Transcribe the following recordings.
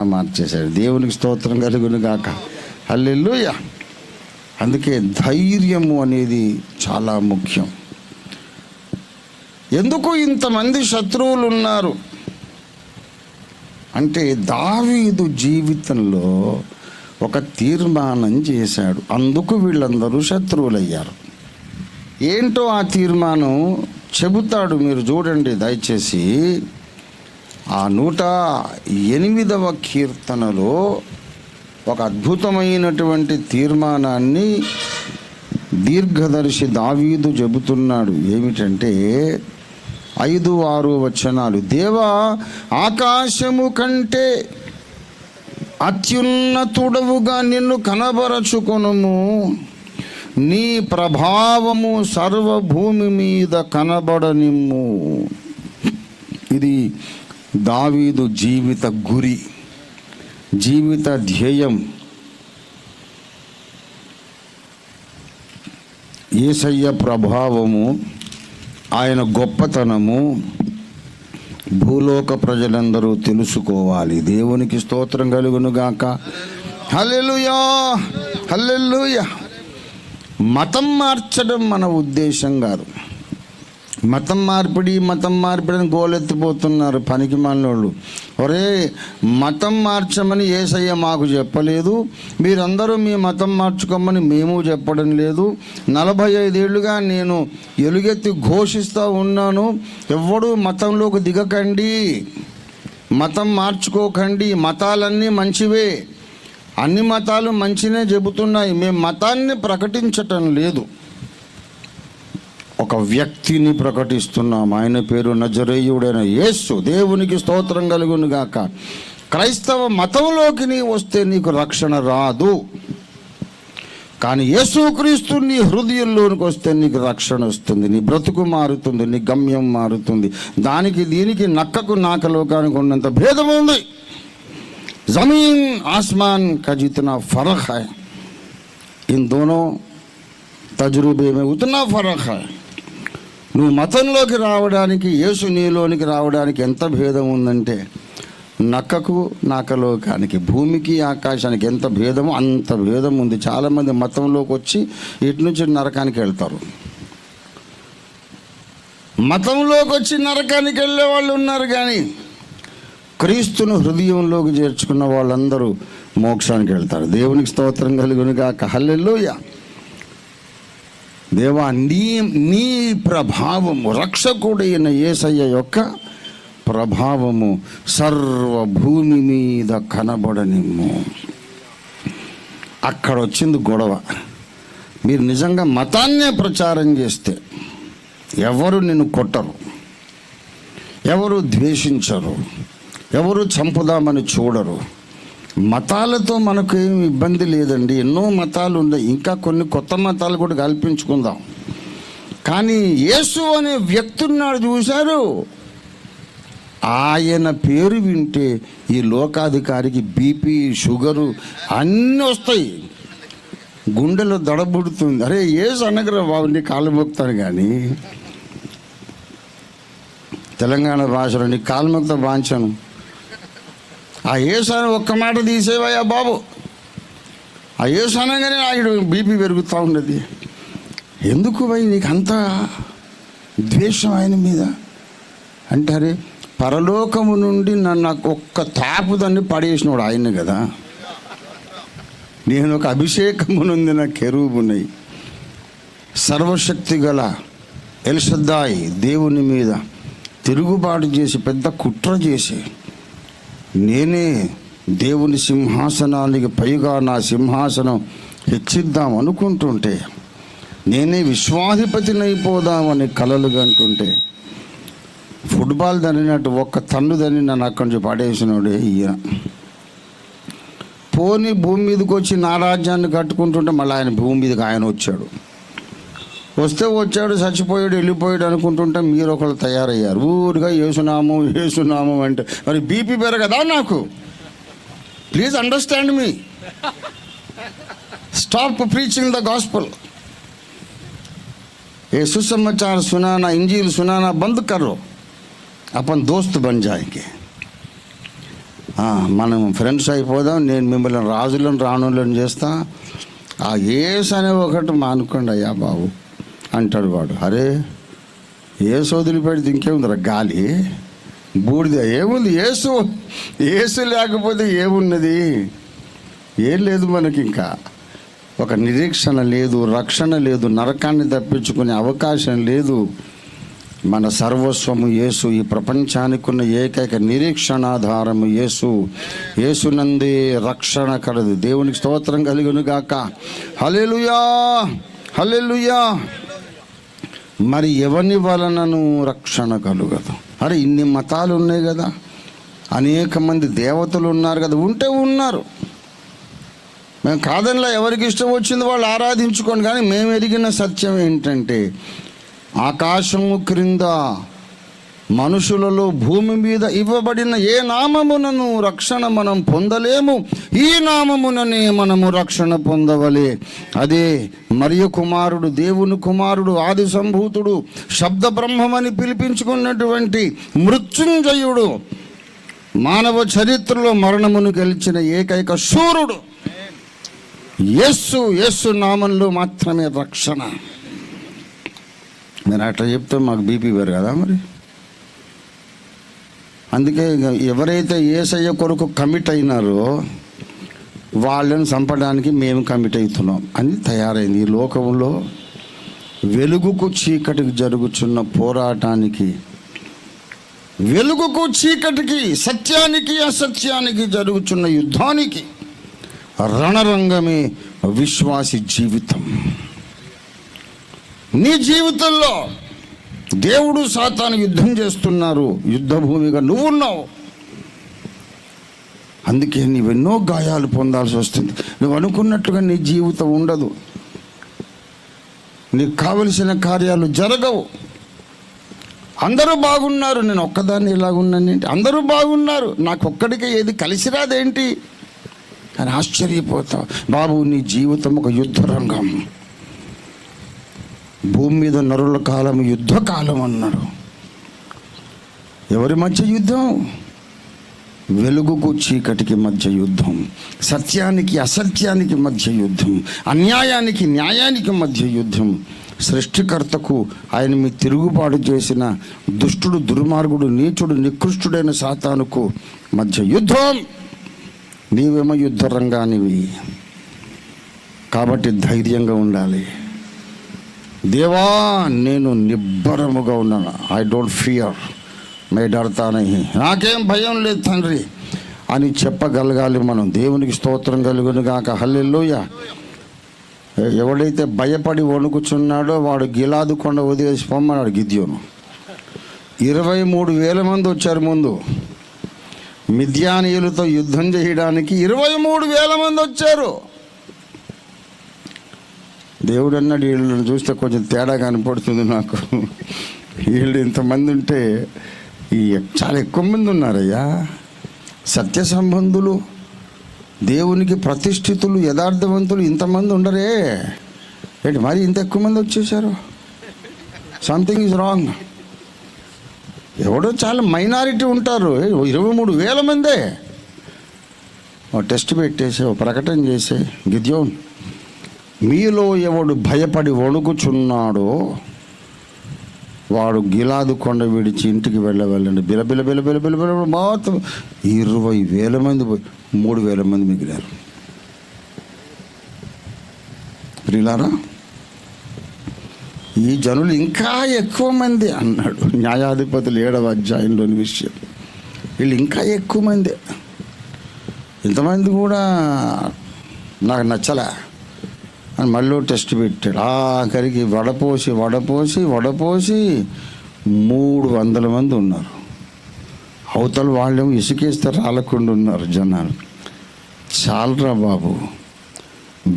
మార్చేశాడు. దేవునికి స్తోత్రం కలుగును గాక. హల్లెలూయా. అందుకే ధైర్యము అనేది చాలా ముఖ్యం. ఎందుకు ఇంతమంది శత్రువులు ఉన్నారు అంటే దావీదు జీవితంలో ఒక తీర్మానం చేశాడు, అందుకు వీళ్ళందరూ శత్రువులయ్యారు. ఏంటో ఆ తీర్మానం చెబుతాడు, మీరు చూడండి దయచేసి. ఆ 108వ కీర్తనలో ఒక అద్భుతమైనటువంటి తీర్మానాన్ని దీర్ఘదర్శి దావీదు చెబుతున్నాడు. ఏమిటంటే 5-6 వచనాలు. దేవా, ఆకాశము కంటే అత్యున్నతుడవుగా నిన్ను కనబరచుకొనుము, నీ ప్రభావము సర్వభూమి మీద కనబడనిమ్ము. ఇది దావీదు జీవిత గురి, జీవిత ధ్యేయం. యేసయ్య ప్రభావము, ఆయన గొప్పతనము భూలోక ప్రజలందరూ తెలుసుకోవాలి. దేవునికి స్తోత్రం కలుగును గాక. హల్లెలూయా, హల్లెలూయా. మతం మార్చడం మన ఉద్దేశం కాదు. మతం మార్పిడి అని గోలెత్తిపోతున్నారు పనికి మాలినోళ్ళు. ఒరే, మతం మార్చమని యేసయ్య మాకు చెప్పలేదు, మీరందరూ మీ మతం మార్చుకోమని మేము చెప్పడం లేదు. 45 ఏళ్ళుగా నేను ఎలుగెత్తి ఘోషిస్తూ ఉన్నాను, ఎవ్వడూ మతంలోకి దిగకండి, మతం మార్చుకోకండి, మతాలన్నీ మంచివే, అన్ని మతాలు మంచినే చెబుతున్నాయి, మేము మతాన్ని ప్రకటించటం లేదు, ఒక వ్యక్తిని ప్రకటిస్తున్నాం. ఆయన పేరు నజరేయుడైన యేసు. దేవునికి స్తోత్రం కలుగును గాక. క్రైస్తవ మతంలోకి నీ వస్తే నీకు రక్షణ రాదు, కానీ యేసుక్రీస్తు నీ హృదయంలోనికి వస్తే నీకు రక్షణ వస్తుంది, నీ బ్రతుకు మారుతుంది, నీ గమ్యం మారుతుంది. దానికి దీనికి నక్కకు నాకలోకానికి ఉన్నంత భేదం ఉంది. జమీన్ ఆస్మాన్ का जितना फर्क है, इन दोनों तजुर्बे में उतना फर्क है. నువ్వు మతంలోకి రావడానికి, యేసు నీలోనికి రావడానికి ఎంత భేదం ఉందంటే, నక్కకు నాకలోకానికి, భూమికి ఆకాశానికి ఎంత భేదమో అంత భేదం ఉంది. చాలామంది మతంలోకి వచ్చి ఇటు నుంచి నరకానికి వెళ్తారు. మతంలోకి వచ్చి నరకానికి వెళ్ళే వాళ్ళు ఉన్నారు, కానీ క్రీస్తును హృదయంలోకి చేర్చుకున్న వాళ్ళందరూ మోక్షానికి వెళ్తారు. దేవునికి స్తోత్రం కలుగును గాక. హల్లెలూయా. దేవా, నీ ప్రభావము, రక్షకుడైన యేసయ్య యొక్క ప్రభావము సర్వభూమి మీద కనబడనిమ్ము. అక్కడ వచ్చింది గొడవ. మీరు నిజంగా మతాన్నే ప్రచారం చేస్తే ఎవరు నిన్ను కొట్టరు, ఎవరు ద్వేషించరు, ఎవరు చంపుదామని చూడరు. మతాలతో మనకు ఏమి ఇబ్బంది లేదండి, ఎన్నో మతాలు ఉన్నాయి, ఇంకా కొన్ని కొత్త మతాలు కూడా కల్పించుకుందాం. కానీ యేసు అనే వ్యక్తి ఉన్నాడు, చూశారు, ఆయన పేరు వింటే ఈ లోకాధికారికి బీపీ, షుగరు అన్నీ వస్తాయి, గుండెలో దడబుడుతుంది. అరే యేసు అనగరా బాబు, నీ కాళ్ళు మొక్కుతాను, కానీ తెలంగాణ భాషలో నీ కాళ్ళు మొక్కుతా బాంచాను. ఆ యేసు అని ఒక్క మాట తీసేవయ్యా బాబు, ఆ యేసు అనగానే ఆయన బీపీ పెరుగుతూ ఉన్నది. ఎందుకు భయ్ నీకు అంత ద్వేషం ఆయన మీద అంటారే? పరలోకము నుండి నన్ను ఒక్క తాపుదాన్ని పడేసినోడు ఆయన కదా. నేను ఒక అభిషేకమునుందిన కెరూబునై, సర్వశక్తి గల ఎల్షద్దాయి దేవుని మీద తిరుగుబాటు చేసి, పెద్ద కుట్ర చేసి, నేనే దేవుని సింహాసనానికి పైగా నా సింహాసనం హెచ్చిద్దాం అనుకుంటుంటే, నేనే విశ్వాధిపతిని అయిపోదామని కలలు కంటుంటే, ఫుట్బాల్ దనినట్టు ఒక్క తన్ను దని నన్ను అక్కడి నుంచి పడేసినోడే ఈయన. పోని భూమి మీదకి వచ్చి నా రాజ్యాన్ని కట్టుకుంటుంటే మళ్ళీ ఆయన భూమి మీదకి ఆయన వచ్చాడు. వస్తే వచ్చాడు, చచ్చిపోయాడు, వెళ్ళిపోయాడు అనుకుంటుంటే మీరు ఒకళ్ళు తయారయ్యారు. ఊరిగా యేసునామం అంటే మరి బీపీ పెరగదా నాకు? Please understand me. Stop preaching the gospel. ये सुसमाचार सुनाना, इंजील सुनाना बंद करो, अपन दोस्त बन जाएंगे. మనం ఫ్రెండ్స్ అయిపోదాం, నేను మిమ్మల్ని రాజులను రాణులను చేస్తా, ఆ యేసు అనే ఒకటి మానుకోండి అయ్యా బాబు అంటాడు వాడు. అరే యేసు వదిలిపెడితే ఇంకేముందిరా, గాలి బూడిద ఏముంది? యేసు లేకపోతే ఏమున్నది? ఏం లేదు మనకి. ఇంకా ఒక నిరీక్షణ లేదు, రక్షణ లేదు, నరకాన్ని తప్పించుకునే అవకాశం లేదు. మన సర్వస్వము యేసు, ఈ ప్రపంచానికి ఉన్న ఏకైక నిరీక్షణాధారము యేసు. యేసునందే రక్షణ కలదు. దేవునికి స్తోత్రం కలుగును గాక. హల్లెలూయా, హల్లెలూయా. మరి ఎవని వలనను రక్షణ కలుగదు? అరే ఇన్ని మతాలు ఉన్నాయి కదా, అనేక మంది దేవతలు ఉన్నారు కదా, ఉంటే ఉన్నారు, మేము కాదనిలా, ఎవరికి ఇష్టం వచ్చింది వాళ్ళు ఆరాధించుకోండి. కానీ మేము ఎరిగిన సత్యం ఏంటంటే, ఆకాశము క్రింద మనుషులలో భూమి మీద ఇవ్వబడిన ఏ నామమునను రక్షణ మనం పొందలేము, ఈ నామముననే మనము రక్షణ పొందవలే. అదే మరియ కుమారుడు, దేవుని కుమారుడు, ఆది సంభూతుడు, శబ్ద బ్రహ్మమని పిలిపించుకున్నటువంటి మృత్యుంజయుడు, మానవ చరిత్రలో మరణమును గెలిచిన ఏకైక శూరుడు యేసు నామంలో మాత్రమే రక్షణ. నేను అట్లా చెప్తే మాకు బీపీ వేరు కదా మరి. అందుకే ఎవరైతే యేసయ్య కొరకు కమిట్ అయినారో వాళ్ళని చంపడానికి మేము కమిట్ అవుతున్నాం అని తయారైంది. ఈ లోకంలో వెలుగుకు చీకటికి జరుగుతున్న పోరాటానికి, వెలుగుకు చీకటికి, సత్యానికి అసత్యానికి జరుగుతున్న యుద్ధానికి రణరంగమే విశ్వాసి జీవితం. నీ జీవితంలో దేవుడు సాతాను యుద్ధం చేస్తున్నారు, యుద్ధ భూమిగా నువ్వు ఉన్నావు. అందుకే నీవెన్నో గాయాలు పొందాల్సి వస్తుంది. నువ్వు అనుకున్నట్టుగా నీ జీవితం ఉండదు, నీకు కావలసిన కార్యాలు జరగవు. అందరూ బాగున్నారు, నేను ఒక్కదాన్ని ఇలాగున్నానేంటి? అందరూ బాగున్నారు, నాకు ఒక్కడికే ఏది కలిసి రాదేంటి అని ఆశ్చర్యపోతావు. బాబు నీ జీవితం ఒక యుద్ధ రంగం. భూమి మీద నరుల కాలం యుద్ధ కాలం అన్నాడు. ఎవరి మధ్య యుద్ధం? వెలుగుకు చీకటికి మధ్య యుద్ధం, సత్యానికి అసత్యానికి మధ్య యుద్ధం, అన్యాయానికి న్యాయానికి మధ్య యుద్ధం. సృష్టికర్తకు ఆయన మీ తిరుగుబాటు చేసిన దుష్టుడు, దుర్మార్గుడు, నీచుడు, నికృష్టుడైన సాతానుకు మధ్య యుద్ధం. నీవేమో యుద్ధ రంగానివి. కాబట్టి ధైర్యంగా ఉండాలి. దేవా నేను నిబ్బరముగా ఉన్నాను, ఐ డోంట్ ఫియర్, మే డర్తా నహీ, నాకేం భయం లేదు తండ్రి అని చెప్పగలగాలి మనం. దేవునికి స్తోత్రం కలుగును గాక. హల్లెలూయా. ఎవడైతే భయపడి వణుకుచున్నాడో వాడు గిలాదు కొండ వదిలేసి పొమ్మన్నాడు గిద్యోను. 23,000 మంది వచ్చారు ముందు. మిద్యానీయులతో యుద్ధం చేయడానికి 23,000 మంది వచ్చారు. దేవుడు అన్నాడు, వీళ్ళని చూస్తే కొంచెం తేడా కనపడుతుంది నాకు. వీళ్ళు ఇంతమంది ఉంటే చాలా ఎక్కువ మంది ఉన్నారయ్యా. సత్య సంబంధులు, దేవునికి ప్రతిష్ఠితులు, యథార్థవంతులు ఇంతమంది ఉండరే ఏంటి? మరి ఇంత ఎక్కువ మంది వచ్చేసారు. Something is wrong. ఎవడో చాలా మైనారిటీ ఉంటారు. 23,000 మందే. టెస్ట్ పెట్టేసి ప్రకటన చేసే, గిద్యోన్ మీలో ఎవడు భయపడి వణుకుచున్నాడో వాడు గిలాదు కొండ విడిచి ఇంటికి వెళ్ళండి. బిలబిల బిల బిల బిల బిల మొత్తం 20,000 మంది పోయి 3,000 మంది మిగిలారు. ప్రియులారా, ఈ జనులు ఇంకా ఎక్కువ మంది అన్నాడు న్యాయాధిపతులు 7వ అధ్యాయంలోని విషయం. వీళ్ళు ఇంకా ఎక్కువ మంది. ఇంతమంది కూడా నాకు నచ్చలే అని మళ్ళీ టెస్ట్ పెట్టాడు. ఆఖరికి వడపోసి 300 మంది ఉన్నారు. అవతల వాళ్ళేమో ఇసుకేస్తే రాలకుండా ఉన్నారు జనాలు. చాలరా బాబు,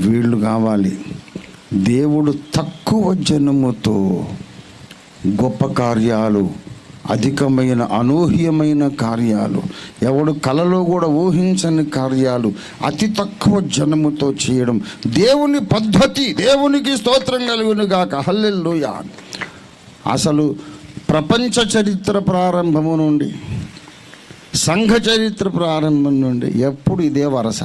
వీళ్ళు కావాలి. దేవుడు తక్కువ జనముతో గొప్ప కార్యాలు, అధికమైన అనూహ్యమైన కార్యాలు, ఎవడు కలలో కూడా ఊహించని కార్యాలు అతి తక్కువ జనముతో చేయడం దేవుని పద్ధతి. దేవునికి స్తోత్రం కలుగును గాక. హల్లెలూయా. అసలు ప్రపంచ చరిత్ర ప్రారంభము నుండి సంఘ చరిత్ర ప్రారంభం నుండి ఎప్పుడు ఇదే వరస.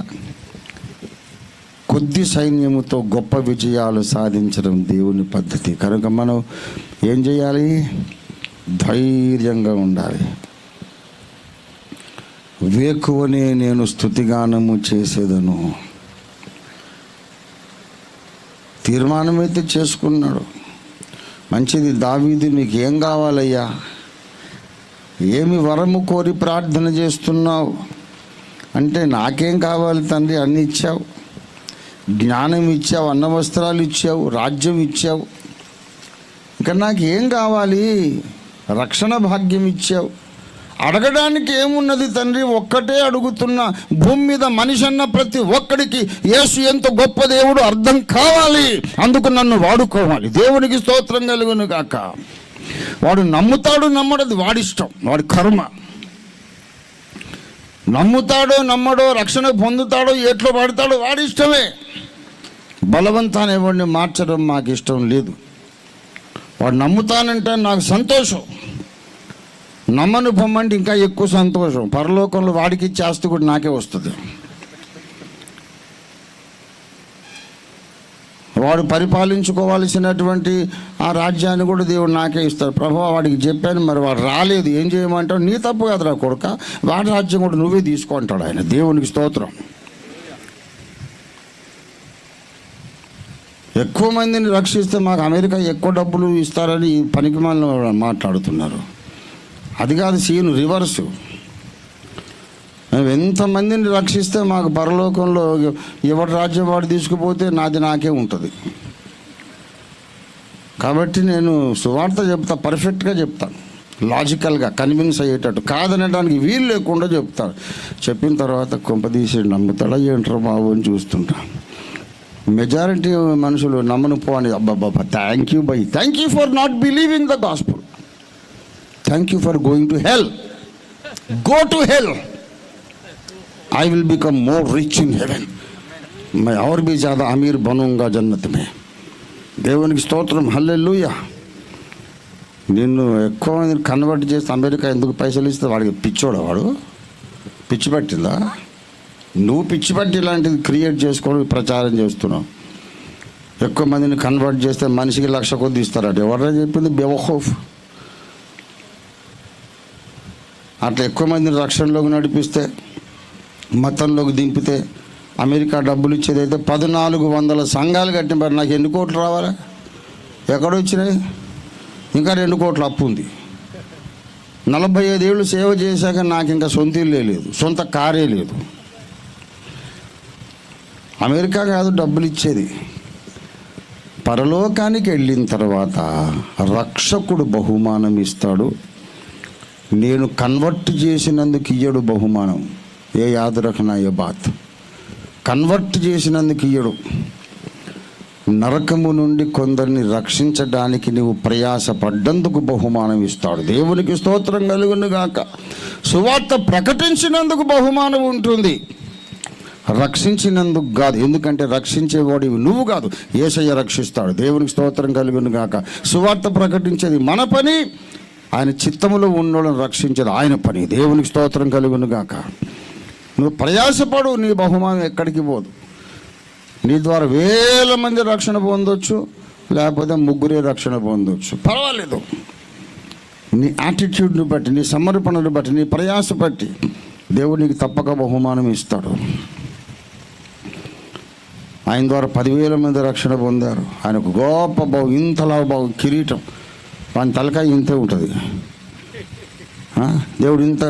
కొద్ది సైన్యముతో గొప్ప విజయాలు సాధించడం దేవుని పద్ధతి. కనుక మనం ఏం చేయాలి? ధైర్యంగా ఉండాలి. వేకువనే నేను స్తుతిగానము చేసేదను. తీర్మానమైతే చేసుకున్నాడు. మంచిది. దావీదు, నీకు ఏం కావాలయ్యా? ఏమి వరము కోరి ప్రార్థన చేస్తున్నావు అంటే, నాకేం కావాలి తండ్రి, అన్నీ ఇచ్చావు. జ్ఞానం ఇచ్చావు, అన్న వస్త్రాలు ఇచ్చావు, రాజ్యం ఇచ్చావు. ఇంకా నాకు ఏం కావాలి? రక్షణ భాగ్యం ఇచ్చావు. అడగడానికి ఏమున్నది తండ్రి? ఒక్కటే అడుగుతున్నా. భూమి మీద మనిషి అన్న ప్రతి ఒక్కడికి యేసు ఎంత గొప్ప దేవుడు అర్థం కావాలి. అందుకు నన్ను వాడుకోవాలి. దేవునికి స్తోత్రం కలుగును గాక. వాడు నమ్ముతాడు నమ్మడది వాడిష్టం, వాడి కర్మ. నమ్ముతాడో నమ్మడో, రక్షణ పొందుతాడో, ఎట్లో పడతాడో వాడి ఇష్టమే. బలవంతాన్ని ఎవరిని మార్చడం మాకు ఇష్టం లేదు. వాడు నమ్ముతానంటే నాకు సంతోషం, నమ్మను పొమ్మంటే ఇంకా ఎక్కువ సంతోషం. పరలోకంలో వాడికి ఇచ్చే ఆస్తి కూడా నాకే వస్తుంది. వాడు పరిపాలించుకోవాల్సినటువంటి ఆ రాజ్యాన్ని కూడా దేవుడు నాకే ఇస్తాడు. ప్రభువా, వాడికి చెప్పాను, మరి వాడు రాలేదు, ఏం చేయమంటావు? నీ తప్పు కదరా కొడుక, వాడి రాజ్యం కూడా నువ్వే తీసుకుంటాడు ఆయన. దేవునికి స్తోత్రం. ఎక్కువ మందిని రక్షిస్తే మాకు అమెరికా ఎక్కువ డబ్బులు ఇస్తారని పనికి మాలిన మాట్లాడుతున్నారు. అది కాదు సీను, రివర్సు. మేము ఎంతమందిని రక్షిస్తే మాకు పరలోకంలో ఎవరి రాజ్యం వాడు తీసుకుపోతే నాది నాకే ఉంటుంది. కాబట్టి నేను సువార్త చెప్తా, పర్ఫెక్ట్గా చెప్తాను, లాజికల్గా కన్విన్స్ అయ్యేటట్టు, కాదనడానికి వీలు లేకుండా చెప్తాను. చెప్పిన తర్వాత కొంపదీసి నమ్ముతాడా ఏంట్రా బాబు అని చూస్తుంటా. మెజారిటీ మనుషులు నమ్మను పో అని. అబ్బాబ్బా, thank you bye, thank you for not believing the gospel, thank you for going to hell. Go to hell, I will become more rich in heaven. मैं और भी ज़्यादा अमीर बनूंगा जन्नत में. దేవునికి స్తోత్రం, హల్లెలూయా. నిన్ను ఎక్కువ మందిని కన్వర్ట్ చేస్తే అమెరికా ఎందుకు పైసలు ఇస్తే? వాడికి పిచ్చోడా? వాడు పిచ్చి పట్టిందా? నువ్వు పిచ్చి పట్టి ఇలాంటిది క్రియేట్ చేసుకోవడం, ప్రచారం చేస్తున్నావు. ఎక్కువ మందిని కన్వర్ట్ చేస్తే మనిషికి 1,00,000 కొద్ది ఇస్తారట. ఎవరైనా చెప్పింది? బెవఖూఫ్. అట్లా ఎక్కువ మందిని రక్షణలోకి నడిపిస్తే, మతంలోకి దింపితే అమెరికా డబ్బులు ఇచ్చేదైతే 1,400 సంఘాలు కట్టిన. మరి నాకు ఎన్ని కోట్లు రావాలా? ఎక్కడ వచ్చినాయి? ఇంకా 2 కోట్ల అప్పు ఉంది. 45 ఏళ్ళు సేవ చేశాక నాకు ఇంకా సొంత ఇల్లే లేదు, సొంత కారే లేదు. అమెరికా కాదు డబ్బులు ఇచ్చేది. పరలోకానికి వెళ్ళిన తర్వాత రక్షకుడు బహుమానం ఇస్తాడు. నేను కన్వర్ట్ చేసినందుకు ఇయ్యడు బహుమానం. ఏ యాద్ రఖనా ఏ బాత్. కన్వర్ట్ చేసినందుకు ఇయ్యడు. నరకము నుండి కొందరిని రక్షించడానికి నీవు ప్రయాసపడ్డందుకు బహుమానం ఇస్తాడు. దేవునికి స్తోత్రం కలుగును గాక. సువార్త ప్రకటించినందుకు బహుమానం ఉంటుంది, రక్షించినందుకు కాదు. ఎందుకంటే రక్షించేవాడివి నువ్వు కాదు, యేసయ్య రక్షిస్తాడు. దేవునికి స్తోత్రం కలుగును గాక. సువార్త ప్రకటించేది మన పని, ఆయన చిత్తములో ఉన్నోళ్ళని రక్షించేది ఆయన పని. దేవునికి స్తోత్రం కలుగును గాక. నువ్వు ప్రయాసపడు, నీ బహుమానం ఎక్కడికి పోదు. నీ ద్వారా 1000 మంది రక్షణ పొందొచ్చు, లేకపోతే 3 రక్షణ పొందొచ్చు, పర్వాలేదు. నీ యాటిట్యూడ్ని బట్టి, నీ సమర్పణను బట్టి, నీ ప్రయాస బట్టి దేవుడు నీకు తప్పక బహుమానం ఇస్తాడు. ఆయన ద్వారా 10,000 మంది రక్షణ పొందారు. ఆయనకు గొప్ప ఇంతలా కిరీటం, వాని తలకాయ ఇంతే ఉంటుంది. దేవుడు ఇంత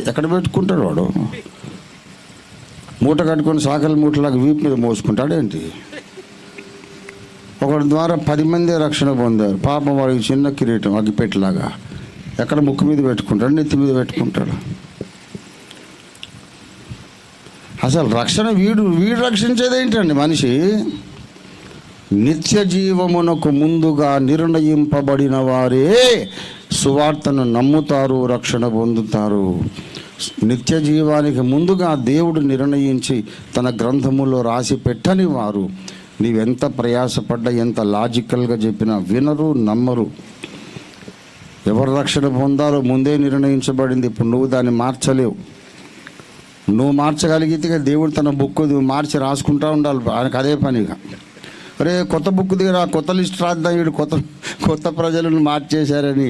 ఎక్కడ పెట్టుకుంటాడు? వాడు మూట కట్టుకొని సాకలి మూటలాగా వీపు మీద మోసుకుంటాడేంటి? ఒకటి ద్వారా 10 మంది రక్షణ పొందారు. పాపం వాడికి చిన్న కిరీటం అగ్గిపెట్టలాగా ఎక్కడ ముక్కు మీద పెట్టుకుంటాడు, నెత్తి మీద పెట్టుకుంటాడు. అసలు రక్షణ వీడు రక్షించేది ఏంటండి? మనిషి నిత్య జీవమునకు ముందుగా నిర్ణయింపబడిన వారే సువార్తను నమ్ముతారు, రక్షణ పొందుతారు. నిత్య జీవానికి ముందుగా దేవుడు నిర్ణయించి తన గ్రంథములో రాసి పెట్టని వారు నీవెంత ప్రయాసపడ్డా, ఎంత లాజికల్గా చెప్పినా వినరు, నమ్మరు. ఎవరు రక్షణ పొందాలో ముందే నిర్ణయించబడింది. ఇప్పుడు నువ్వు దాన్ని మార్చలేవు. నువ్వు మార్చగలిగితే దేవుడు తన బుక్ మార్చి రాసుకుంటూ ఉండాలి, ఆయనకు అదే పనిగా. అరే కొత్త బుక్ దగ్గర కొత్త లిస్ట్ రాద్దాం, వీడు కొత్త ప్రజలను మార్చేశారని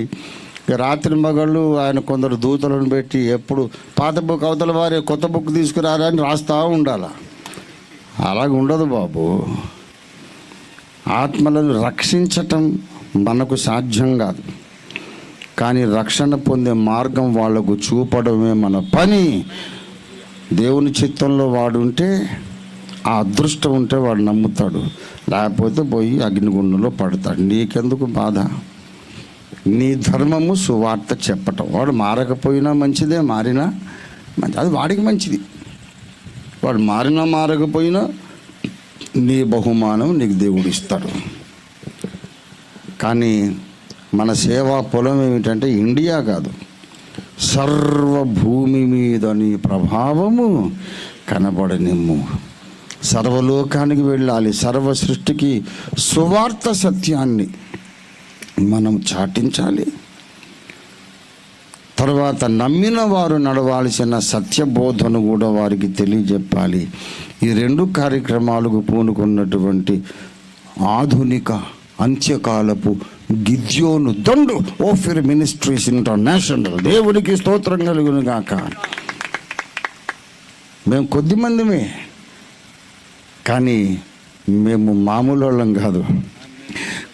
రాత్రి మగళ్ళు ఆయన కొందరు దూతలను పెట్టి ఎప్పుడు పాత బుక్ అవతల వారే కొత్త బుక్ తీసుకురారని రాస్తూ ఉండాలి. అలాగ ఉండదు బాబు. ఆత్మలను రక్షించటం మనకు సాధ్యం కాదు, కానీ రక్షణ పొందే మార్గం వాళ్లకు చూపడమే మన పని. దేవుని చిత్తంలో వాడు ఉంటే, ఆ అదృష్టం ఉంటే వాడు నమ్ముతాడు, లేకపోతే పోయి అగ్నిగుండంలో పడతాడు. నీకెందుకు బాధ? నీ ధర్మము సువార్త చెప్పటం. వాడు మారకపోయినా మంచిదే, మారినా మంచి, అది వాడికి మంచిది. వాడు మారినా మారకపోయినా నీ బహుమానం నీకు దేవుడు ఇస్తాడు. కానీ మన సేవా పొలం ఏమిటంటే ఇండియా కాదు, సర్వభూమి మీద నీ ప్రభావము కనబడనిమ్ము. సర్వలోకానికి వెళ్ళాలి, సర్వ సృష్టికి సువార్త సత్యాన్ని మనం చాటించాలి. తర్వాత నమ్మిన వారు నడవాల్సిన సత్యబోధను కూడా వారికి తెలియజెప్పాలి. ఈ రెండు కార్యక్రమాలకు పూనుకున్నటువంటి ఆధునిక అంత్యకాలపు గిద్యోను దండు ఓఫిర్ మినిస్ట్రీస్ ఇంటర్నేషనల్. దేవునికి స్తోత్రం కలుగును గాక. మేము కొద్దిమందిమే, కానీ మేము మామూలు వాళ్ళం కాదు.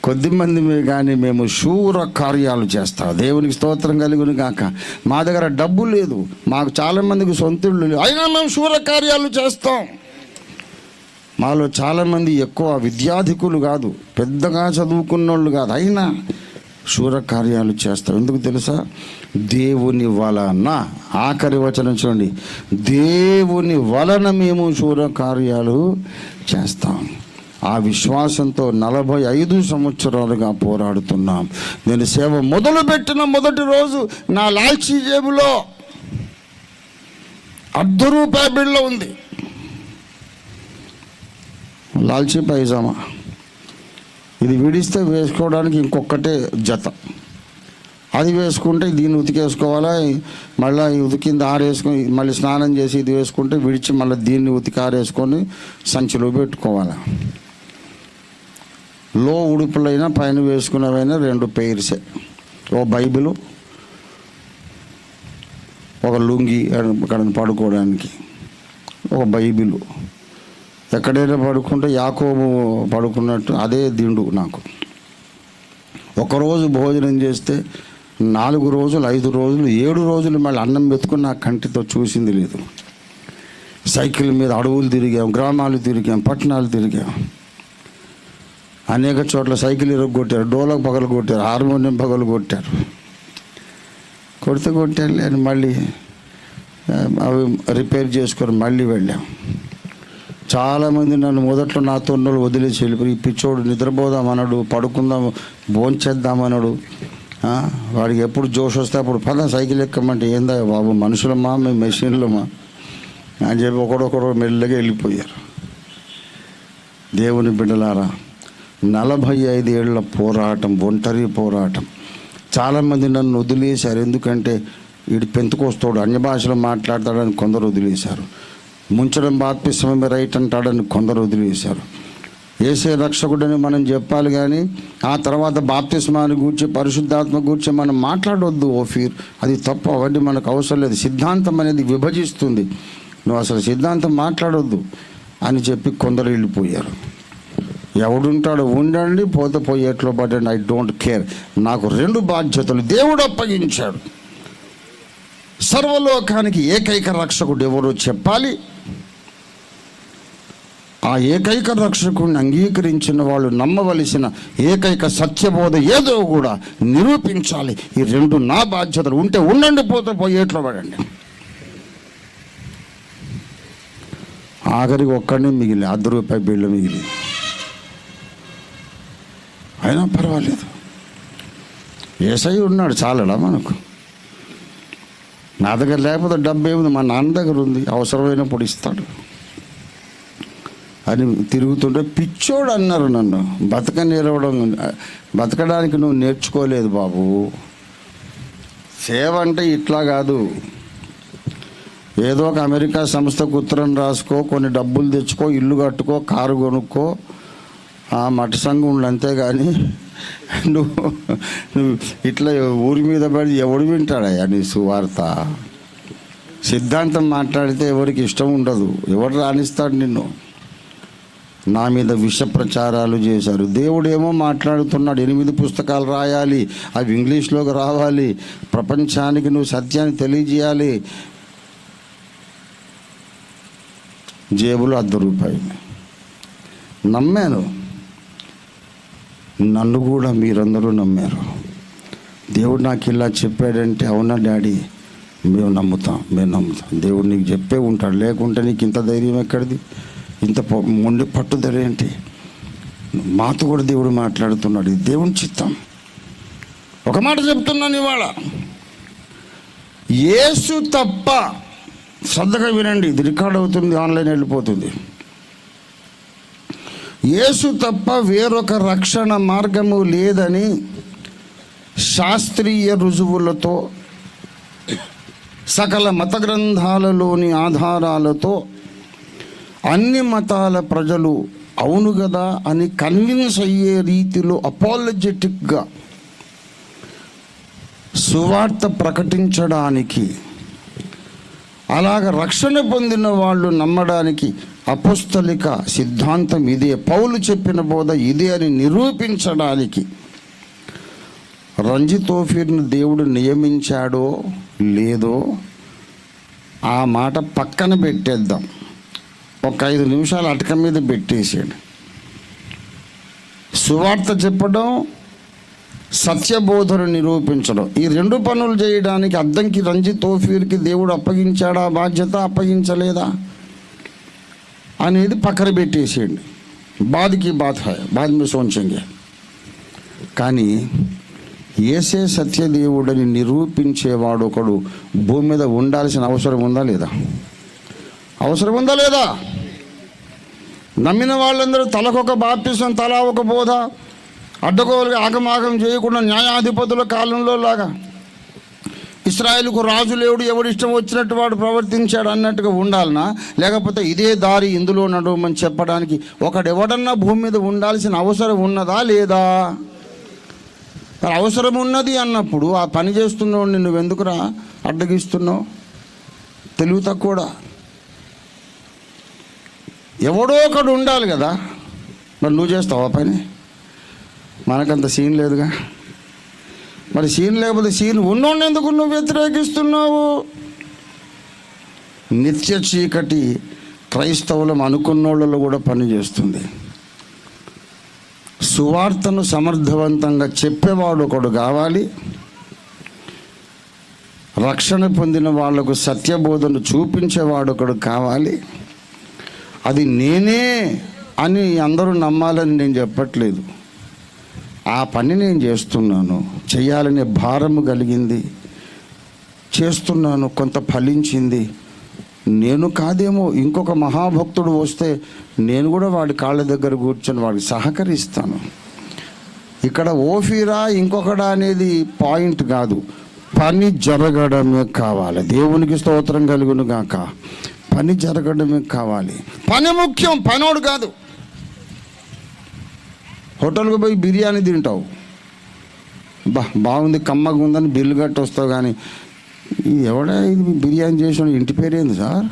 కొద్దిమందిమే కానీ మేము శూర కార్యాలు చేస్తాం. దేవునికి స్తోత్రం కలుగును గాక. మా దగ్గర డబ్బు లేదు, మాకు చాలామందికి సొంతళ్ళు లేవు, అయినా మేము శూర కార్యాలు చేస్తాం. మాలో చాలామంది ఎక్కువ విద్యాధికులు కాదు, పెద్దగా చదువుకున్నోళ్ళు కాదు, అయినా శూర కార్యాలు చేస్తాం. ఎందుకు తెలుసా? దేవుని వలన, ఆఖరి వచనం చూడండి, దేవుని వలన మేము శూర కార్యాలు చేస్తాం. ఆ విశ్వాసంతో 45 సంవత్సరాలుగా పోరాడుతున్నాం. నేను సేవ మొదలుపెట్టిన మొదటి రోజు నా లాల్చీ జేబులో ₹1 బిళ్ళ ఉంది. లాల్చీ పైజామా ఇది విడిస్తే వేసుకోవడానికి ఇంకొకటే జత, అది వేసుకుంటే దీన్ని ఉతికేసుకోవాలా, మళ్ళీ ఉతికింది ఆరేసుకొని మళ్ళీ స్నానం చేసి ఇది వేసుకుంటే విడిచి మళ్ళీ దీన్ని ఉతికి ఆరేసుకొని సంచిలో పెట్టుకోవాలి. లో ఉడుపులైనా పైన వేసుకున్నవైనా 2 పెయిర్సే, ఓ బైబిలు, ఒక లుంగి అక్కడ పడుకోవడానికి, ఒక బైబిలు. ఎక్కడైనా పడుకుంటే యాకోబు పడుకున్నట్టు అదే దిండు నాకు. ఒకరోజు భోజనం చేస్తే 4 రోజులు 5 రోజులు 7 రోజులు మళ్ళీ అన్నం వెతుకుని నా కంటితో చూసింది లేదు. సైకిల్ మీద అడవులు తిరిగాం, గ్రామాలు తిరిగాం, పట్టణాలు తిరిగాం. అనేక చోట్ల సైకిల్ ఇరగొట్టారు, డోలకు పగలు కొట్టారు, హార్మోనియం పగలు కొట్టారు. కొట్టారు అని మళ్ళీ అవి రిపేర్ చేసుకొని మళ్ళీ వెళ్ళాం. చాలామంది నన్ను మొదట్లో నాతో ఉన్నోళ్ళు వదిలేసి వెళ్ళిపోయి, ఈ పిచ్చోడు నిద్రపోదామన్నాడు, పడుకుందాం భోంచేద్దామన్నాడు, వాడికి ఎప్పుడు జోష్ వస్తే అప్పుడు పద సైకిల్ ఎక్కమంటే, ఏందా బాబు మనుషులమ్మా మేము మెషిన్లమ్మా అని చెప్పి ఒకడొకడు మెల్లగా వెళ్ళిపోయారు. దేవుని బిడ్డలారా, 45 ఏళ్ల పోరాటం, ఒంటరి పోరాటం. చాలామంది నన్ను వదిలేశారు. ఎందుకంటే వీడు పెంతుకొస్తాడు, అన్య భాషలో మాట్లాడతాడని కొందరు వదిలేశారు. ముంచడం బాప్తిస్మమే రైట్ అంటాడని కొందరు వదిలేశారు. యేసే రక్షకుడని మనం చెప్పాలి, కానీ ఆ తర్వాత బాప్తిస్మాన్ని గూర్చి, పరిశుద్ధాత్మ గూర్చి మనం మాట్లాడవద్దు ఓఫీర్, అది తప్పు, అవన్నీ మనకు అవసరం లేదు. సిద్ధాంతం అనేది విభజిస్తుంది, నువ్వు అసలు సిద్ధాంతం మాట్లాడొద్దు అని చెప్పి కొందరు వెళ్ళిపోయారు. ఎవడుంటాడు ఉండండి, పోతే పోయి ఎట్లో పడండి, ఐ డోంట్ కేర్. నాకు 2 బాధ్యతలు దేవుడు అప్పగించాడు. సర్వలోకానికి ఏకైక రక్షకుడు ఎవరో చెప్పాలి, ఆ ఏకైక రక్షకుడిని అంగీకరించిన వాళ్ళు నమ్మవలసిన ఏకైక సత్యబోధ ఏదో కూడా నిరూపించాలి. ఈ 2 నా బాధ్యతలు. ఉంటే ఉండండి, పోతే పోయి ఎట్లో పడండి. ఆఖరికి ఒక్కడిని మిగిలి ₹1 బిళ్ళ మిగిలి, అయినా పర్వాలేదు. యేసయ్య ఉన్నాడు, చాలడా మనకు? నా దగ్గర లేకపోతే డబ్బు ఏముంది, మా నాన్న దగ్గర ఉంది, అవసరమైనప్పుడు ఇస్తాడు అని తిరుగుతుంటే పిచ్చోడు అన్నారు నన్ను. బతకడానికి నువ్వు నేర్చుకోలేదు బాబు, సేవ అంటే ఇట్లా కాదు, ఏదో ఒక అమెరికా సంస్థకు ఉత్తరం రాసుకో, కొన్ని డబ్బులు తెచ్చుకో, ఇల్లు కట్టుకో, కారు కొనుక్కో, ఆ మఠ సంఘం అంతేగాని నువ్వు ఇట్లా ఊరి మీద పడి ఎవడు వింటాడయ్యా నీ సువార్త? సిద్ధాంతం మాట్లాడితే ఎవరికి ఇష్టం ఉండదు, ఎవడు రాణిస్తాడు నిన్ను? నా మీద విష ప్రచారాలు చేశారు. దేవుడేమో మాట్లాడుతున్నాడు, 8 పుస్తకాలు రాయాలి, అవి ఇంగ్లీష్లోకి రావాలి, ప్రపంచానికి నువ్వు సత్యాన్ని తెలియజేయాలి. జేబులో ₹10 నమ్మాను. నన్ను కూడా మీరందరూ నమ్మారు. దేవుడు నాకు ఇలా చెప్పాడంటే, అవునా డాడీ, మేము నమ్ముతాం. దేవుడు నీకు చెప్పే ఉంటాడు, లేకుంటే నీకు ఇంత ధైర్యం ఎక్కడిది, ఇంత మొండి పట్టుదల ఏంటి? మాతో కూడా దేవుడు మాట్లాడుతున్నాడు, ఇది దేవుని చిత్తం. ఒక మాట చెప్తున్నాను ఇవాళ, యేసు తప్ప, శ్రద్ధగా వినండి, ఇది రికార్డ్ అవుతుంది, ఆన్లైన్ వెళ్ళిపోతుంది. యేసు తప్ప వేరొక రక్షణ మార్గము లేదని శాస్త్రీయ రుజువులతో, సకల మత గ్రంథాలలోని ఆధారాలతో అన్ని మతాల ప్రజలు అవును కదా అని కన్విన్స్ అయ్యే రీతిలో అపాలజెటిక్గా సువార్త ప్రకటించడానికి, అలాగ రక్షణ పొందిన వాళ్ళు నమ్మడానికి అపోస్తలిక సిద్ధాంతం ఇదే, పౌలు చెప్పిన బోధ ఇదే అని నిరూపించడానికి రంజిత్ ఓఫీర్ను దేవుడు నియమించాడో లేదో ఆ మాట పక్కన పెట్టేద్దాం. ఒక 5 నిమిషాలు అటక మీద పెట్టేసాడు. సువార్త చెప్పడం, సత్యబోధను నిరూపించడం, ఈ 2 పనులు చేయడానికి అద్దంకి రంజిత్ ఓఫీర్కి దేవుడు అప్పగించాడా బాధ్యత, అప్పగించలేదా అనేది పక్కన పెట్టేసేయండి. బాధకి బాధ మీ సోంచంగా. కానీ యేసే సత్యదేవుడని నిరూపించేవాడు ఒకడు భూమి మీద ఉండాల్సిన అవసరం ఉందా లేదా? అవసరం ఉందా లేదా? నమ్మిన వాళ్ళందరూ తలకొక బాప్తిసం, తలా ఒక బోధ, అడ్డగోలుగా ఆగమాగం చేయకుండా న్యాయాధిపతుల కాలంలో లాగా ఇశ్రాయేలుకు రాజు లేవుడు, ఎవడు ఇష్టం వచ్చినట్టు వాడు ప్రవర్తించాడు అన్నట్టుగా ఉండాలనా? లేకపోతే ఇదే దారి, ఇందులో నడవమని చెప్పడానికి ఒకడెవడన్నా భూమి మీద ఉండాల్సిన అవసరం ఉన్నదా లేదా? అవసరం ఉన్నది అన్నప్పుడు ఆ పని చేస్తున్నావు నువ్వెందుకురా అడ్డగిస్తున్నావు? తెలివి తక్కువడా? ఎవడో ఒకడు ఉండాలి కదా, మరి నువ్వు చేస్తావా పని? మనకంత సీన్ లేదుగా. మరి సీన్ లేకపోతే సీన్ ఉన్నోడిని ఎందుకు నువ్వు వ్యతిరేకిస్తున్నావు? నిత్య చీకటి క్రైస్తవులం అనుకున్నోళ్ళలో కూడా పనిచేస్తుంది. సువార్తను సమర్థవంతంగా చెప్పేవాడు ఒకడు కావాలి, రక్షణ పొందిన వాళ్లకు సత్యబోధను చూపించేవాడు ఒకడు కావాలి. అది నేనే అని అందరూ నమ్మాలని నేను చెప్పట్లేదు. ఆ పని నేను చేస్తున్నాను, చేయాలనే భారము కలిగింది, చేస్తున్నాను, కొంత ఫలించింది. నేను కాదేమో ఇంకొక మహాభక్తుడు వస్తే నేను కూడా వాడి కాళ్ళ దగ్గర కూర్చొని వాడికి సహకరిస్తాను. ఇక్కడ ఓఫీరా ఇంకొకడా అనేది పాయింట్ కాదు, పని జరగడమే కావాలి. దేవునికి స్తోత్రం కలుగును గాక. పని జరగడమే కావాలి. పని ముఖ్యం, పనోడు కాదు. హోటల్కి పోయి బిర్యానీ తింటావు, బాగుంది కమ్మగా ఉందని బిల్లు కట్టి వస్తావు, కానీ ఎవడా ఇది బిర్యానీ చేసిన ఇంటి పేరేంది సార్,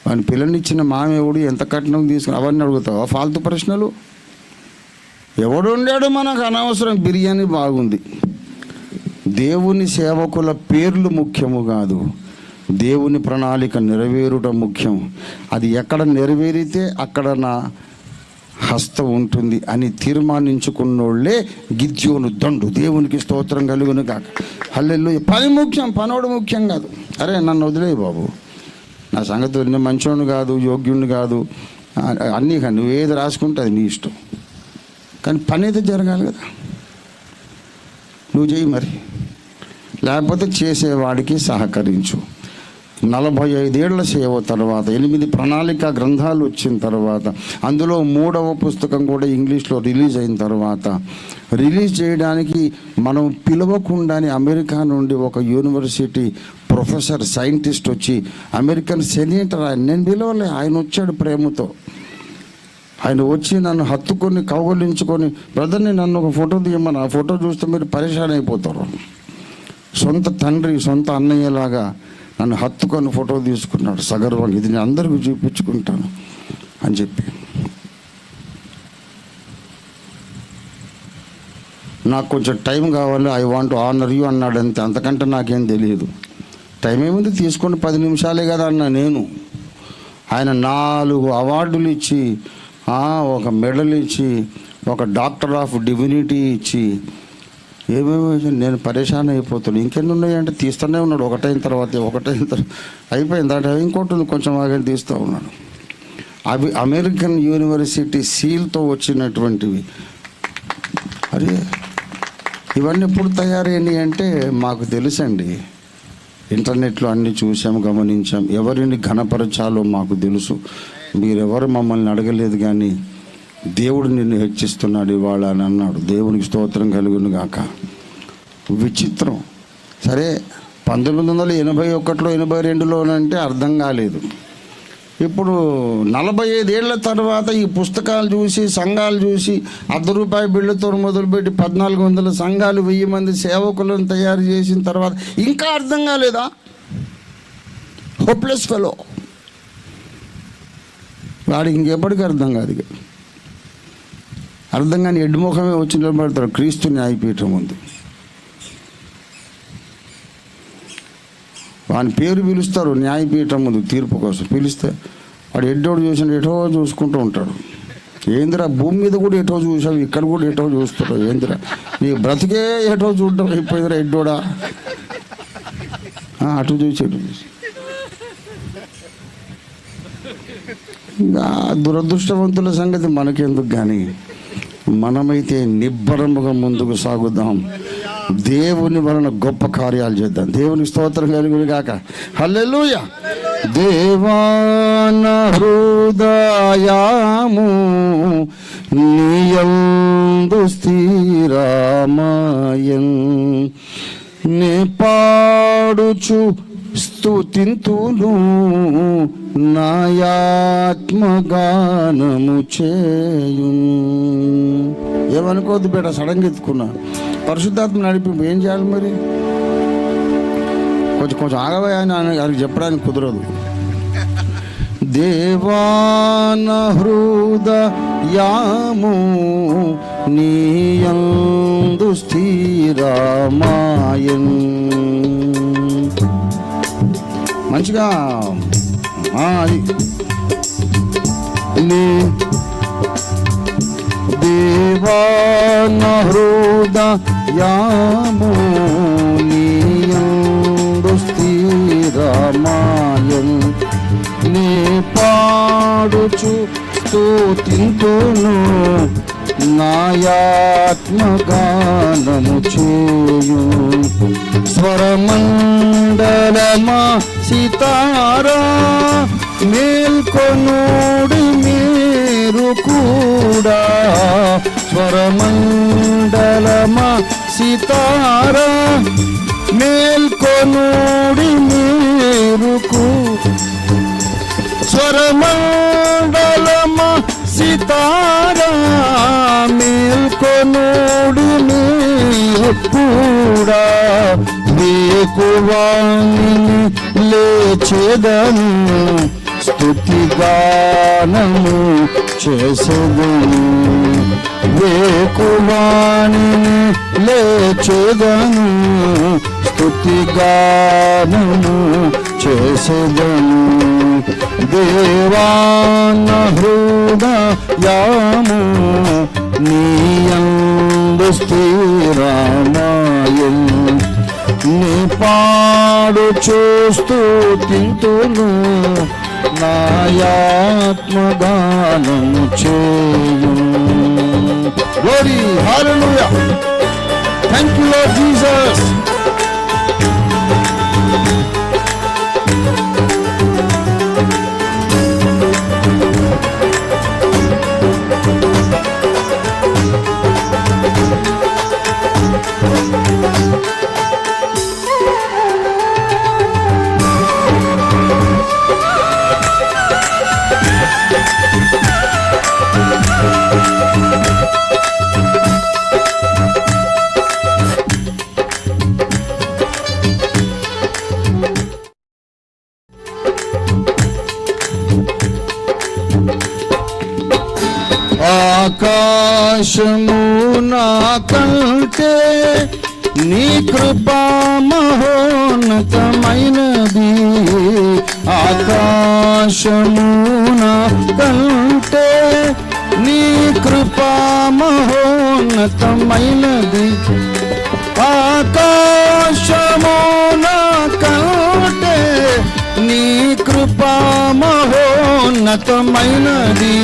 వాని పిల్లనిచ్చిన మామేవుడు, ఎంత కట్నం తీసుకుని, అవన్నీ అడుగుతావా? ఫాల్తు ప్రశ్నలు. ఎవడు ఉండాడు మనకు అనవసరం. బిర్యానీ బాగుంది. దేవుని సేవకుల పేర్లు ముఖ్యము కాదు, దేవుని ప్రణాళిక నెరవేరుట ముఖ్యం. అది ఎక్కడ నెరవేరితే అక్కడ నా హస్తం ఉంటుంది అని తీర్మానించుకున్నోళ్ళే గిద్యోను దండు. దేవునికి స్తోత్రం కలుగును కాక. హల్లెలూయా. పని ముఖ్యం, పనోడు ముఖ్యం కాదు. అరే నన్ను వదిలేయి బాబు, నా సంగతి నేను మంచోడు కాదు, యోగ్యుడిని కాదు, అన్నీ కానీ నువ్వేది రాసుకుంటే అది నీ ఇష్టం, కానీ పని అయితే జరగాలి కదా. నువ్వు చెయ్యి మరి, లేకపోతే చేసేవాడికి సహకరించు. 45 ఏళ్ల సేవ తర్వాత 8 ప్రణాళిక గ్రంథాలు వచ్చిన తర్వాత, అందులో 3వ పుస్తకం కూడా ఇంగ్లీష్లో రిలీజ్ అయిన తర్వాత, రిలీజ్ చేయడానికి మనం పిలవకుండానే అమెరికా నుండి ఒక యూనివర్సిటీ ప్రొఫెసర్ సైంటిస్ట్ వచ్చి, అమెరికన్ సెనేటర్, నేను పిలవలే, ఆయన వచ్చాడు ప్రేమతో. ఆయన వచ్చి నన్ను హత్తుకొని కౌగలించుకొని, బ్రదర్ని నన్ను ఒక ఫోటో తీయమని, ఆ ఫోటో చూస్తే మీరు పరేషాన్ అయిపోతారు. సొంత తండ్రి, సొంత అన్నయ్యలాగా నన్ను హత్తుకొని ఫోటో తీసుకున్నాడు సగర్వంగా. ఇది నేను అందరికీ చూపించుకుంటాను అని చెప్పి. నాకు కొంచెం టైం కావాలి, I want to honour you అన్నాడు అంతే, అంతకంటే నాకేం తెలియదు. టైం ఏముంది, తీసుకొని 10 నిమిషాలే కదా అన్నా నేను. ఆయన 4 అవార్డులు ఇచ్చి, ఒక మెడల్ ఇచ్చి, ఒక డాక్టర్ ఆఫ్ డివినిటీ ఇచ్చి, ఏమేమి నేను పరేషాన్ అయిపోతాను. ఇంకెన్ని ఉన్నాయంటే తీస్తూనే ఉన్నాడు, ఒకటైన తర్వాత అయిపోయింది. అంటే ఇంకోటి ఉంది, కొంచెం ఆగని తీస్తూ ఉన్నాడు. అవి అమెరికన్ యూనివర్సిటీ సీల్తో వచ్చినటువంటివి. అరే ఇవన్నీ ఎప్పుడు తయారైనవి అంటే మాకు తెలుసండి. ఇంటర్నెట్లో అన్నీ చూసాం, గమనించాం. ఎవరిని ఘనపరచాలో మాకు తెలుసు. మీరెవరు మమ్మల్ని అడగలేదు, కానీ దేవుడు నిన్ను హెచ్చిస్తున్నాడు ఇవాళ అని అన్నాడు. దేవునికి స్తోత్రం కలుగును గాక. విచిత్రం. సరే, 1981లో 82లోనంటే అర్థం కాలేదు. ఇప్పుడు 45 ఏళ్ల తర్వాత ఈ పుస్తకాలు చూసి, సంఘాలు చూసి, ₹1 బిళ్ళతో మొదలుపెట్టి 1400 సంఘాలు, 1000 మంది సేవకులను తయారు చేసిన తర్వాత ఇంకా అర్థం కాలేదా? Hopeless fellow. వాడికి ఇంకెప్పటికీ అర్థం కాదు. అర్థం కాని ఎడ్డుముఖమే వచ్చి నిలబడతాడు క్రీస్తు న్యాయపీఠం ముందు. వాని పేరు పిలుస్తారు న్యాయపీఠం ముందు తీర్పు కోసం. పిలిస్తే వాడు ఎడ్డోడు చూసిన ఎటో చూసుకుంటూ ఉంటాడు. ఏందిరా, భూమి మీద కూడా ఎటో చూసావు, ఇక్కడ కూడా ఎటో చూస్తాడు. ఏందిరా నీ బ్రతికే ఎటో చూడడం అయిపోయిందిరా ఎడ్డోడా. అటు చూసి ఎటు చూసి. ఇంకా దురదృష్టవంతుల సంగతి మనకెందుకు, కానీ మనమైతే నిబ్బరముగా ముందుకు సాగుదాం. దేవుని వలన గొప్ప కార్యాలు చేద్దాం. దేవునికి స్తోత్రం కలుగును గాక. హల్లెలూయా. దేవాన హృదయము నీయందు స్థిరమాయన్, నే పాడుచు స్తుతింతును నాయాత్మగానము చేయున్. ఏమనుకోవద్దు బేట, సడన్గా ఎత్తుకున్నా. పరిశుద్ధాత్మ నడిపి ఏం చేయాలి మరి? కొంచెం ఆగవే అని ఆయనకి చెప్పడానికి కుదరదు. దేవాన హృదయము నీయందు స్థిరమాయన్. మంచిగా అది దేవాన హృదయము నీయందు స్థిరమాయన్, నీ పాడుచు స్తుతింతును నాయాత్మగానము చేయు. స్వరమండలమా సితారా మేల్కొనుడి మీరు కూడా. స్వరమండలమా సితారా మేల్కొనుడి మీరు కూడా. స్వరమండలమా సితారా మేల్కొనుడి మీరు కూడా. వేకువాణి లేచెదను స్తుతిగానము చేసెదను. వేకువాణి లేచెదను స్తుతిగానము చేసెదను. దేవాన హృదయము నీయందు స్థిరమాయన్, నీ పాడుచు స్తుతింతును నాయాత్మగానము చేయు. Glory, hallelujah. Thank you lord Jesus. ఆకాశము నా కంటే నీ కృపా మహోన్నతమైనది. ఆకాశము నా కంటే నీ కృపా మహోన్నతమైనది. ఆకాశము నా కంటే నీ కృపా మహోన్నతమైనది.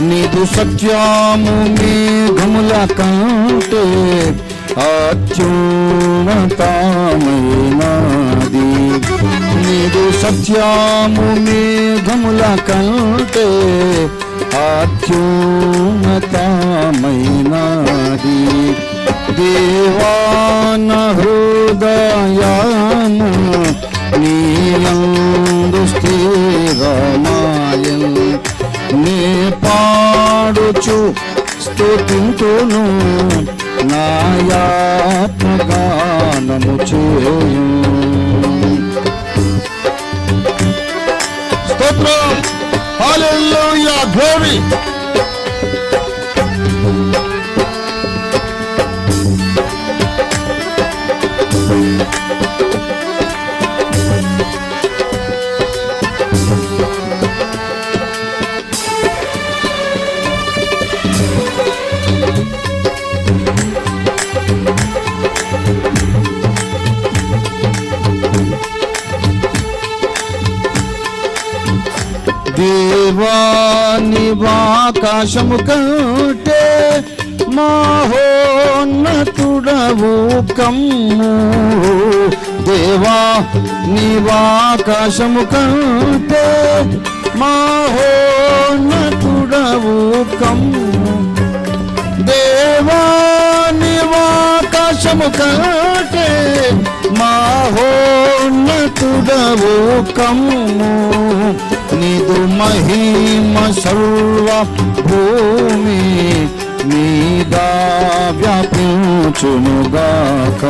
నీదు సత్యము మేఘముల కంటే అత్యున్నతమైనది. నీదు సత్యము మేఘముల కంటే అత్యున్నతమైనది. దేవాన హృదయము నీయందు స్థిరమాయన్. నీ పాడుచు స్తుతింతును నాయాత్మగానము చేయు. స్తోత్రం, హల్లెలూయా, గ్లోరీ. దేవాని ఆకాశము కంటే మహోన్నతుడవు కమ్ము. దేవా నీ ఆకాశము కంటే మహోన్నతుడవు కమ్ము. దేవా నీ ఆకాశము కంటే మహోన్నతుడవు కమ్ము. నీదు మహిమ సర్వ భూమి మీద వ్యాపించునుగాక.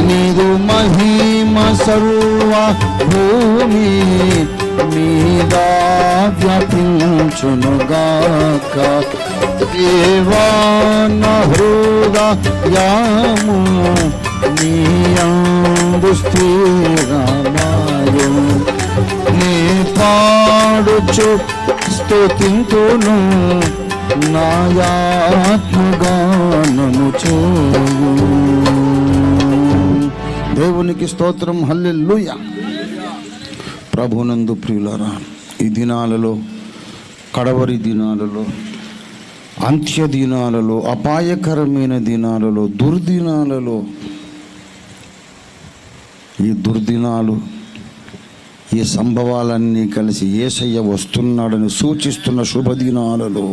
నీదు మహిమ సర్వ భూమి మీద వ్యాపించునుగాక. దేవాన హృదయము నీయందు స్థిరమాయు. నీ పాడుచు స్తుతింతును నాయాత్మగానము చేయు. దేవునికి స్తోత్రం, హల్లెలూయా. ప్రభునందు ప్రియులారా, ఈ దినాలలో, కడవరి దినాలలో, అంత్య దినాలలో, అపాయకరమైన దినాలలో, దుర్దినాలలో, ఈ దుర్దినాలు, ఈ సంభవాలన్నీ కలిసి యేసయ్య వస్తున్నాడని సూచిస్తున్న శుభదినాలలో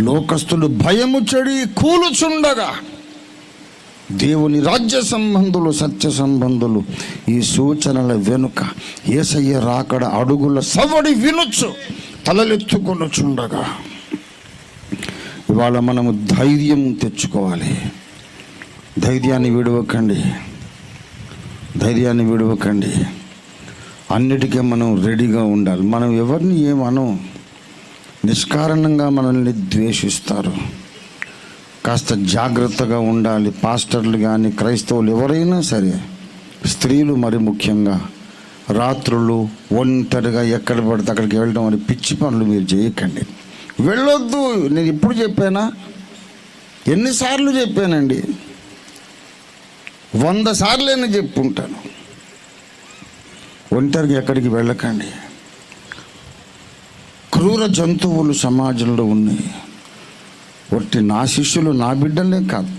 లోకస్తులు భయము చెడి కూలుచుండగా దేవుని రాజ్య సంబంధులు, సత్య సంబంధులు ఈ సూచనల వెనుక యేసయ్య రాకడ అడుగుల సవడి వినొచ్చు తలలెత్తుకొనుచుండగా ఇవాళ మనము ధైర్యం తెచ్చుకోవాలి. ధైర్యాన్ని విడవకండి, ధైర్యాన్ని విడవకండి. అన్నిటికీ మనం రెడీగా ఉండాలి. మనం ఎవరిని ఏమనం, నిష్కారణంగా మనల్ని ద్వేషిస్తారు. కాస్త జాగ్రత్తగా ఉండాలి. పాస్టర్లు కానీ క్రైస్తవులు ఎవరైనా సరే, స్త్రీలు మరి ముఖ్యంగా, రాత్రులు ఒంటరిగా ఎక్కడ పడితే అక్కడికి వెళ్ళడం అని పిచ్చి పనులు మీరు చేయకండి. వెళ్ళొద్దు. నేను ఇప్పుడు చెప్పానా? ఎన్నిసార్లు చెప్పానండి? 100 సార్లైనా చెప్పుంటాను. ఒంటరిగా ఎక్కడికి వెళ్ళకండి. క్రూర జంతువులు సమాజంలో ఉన్నాయి. ఒట్టి నా శిష్యులు, నా బిడ్డలే కాదు,